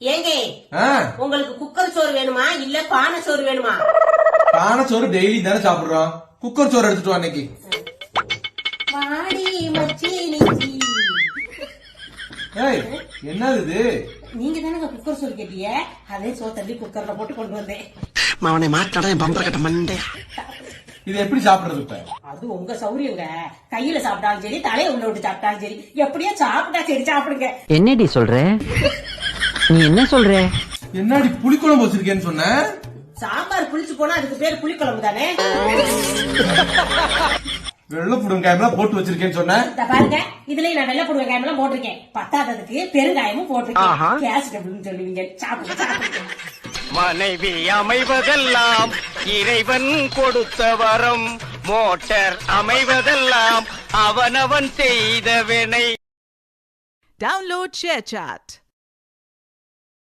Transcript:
ஏங்க உங்களுக்கு குக்கர் சோறு வேணுமா இல்ல பானை சோறு வேணுமா? பானை சோறு டெய்லி தானே சாப்பிடுறோம். குக்கர் சோறு எடுத்துட்டு வா அன்னைக்கு. வாடி மச்சி நிச்சி. ஏய் என்னது இது? நீங்க தானே குக்கர் சோறு கேட்டீங்க, அதே சோத்தள்ளி குக்கர்ல போட்டு கொண்டு வந்தேன். அவனை மாட்டாடா என் பம்பர கட்ட மண்டே. இது எப்படி சாப்பிடுறது இப்ப? அது உங்க சௌரியங்க. கையில சாப்பிட்டாலும் சரி, தலையை உள்ள விட்டு சாப்பிட்டாலும் சரி, எப்படியோ சாப்பிட்டா சரி சாப்பிடுங்க. என்னடி சொல்ற? நீ என்ன சொல்ற? என்னடி புளிக்குழம்பு வச்சிருக்கேன்னு சொன்ன? சாம்பார் புளிச்சு போனா அதுக்கு பேர் புளிக்குழம்பு தானே. வெள்ளப்புடு வெங்காயம் போட்டு வச்சிருக்கேன்னு சொன்ன. பாருங்க, இதுலயும் நான் வெள்ளப்புடு வெங்காயம் எல்லாம் போட்டிருக்கேன். பத்தாததுக்கு பெருங்காயமும் போட்டிருக்கேன். கேஸ் டபுள்னு சொல்லுவீங்க. சாப்பிடுங்க. மனைவி அமைவதெல்லாம் இறைவன் கொடுத்த வரம், மோட்டார் அமைவதெல்லாம் அவனவன் செய்த வினை. Download ShareChat.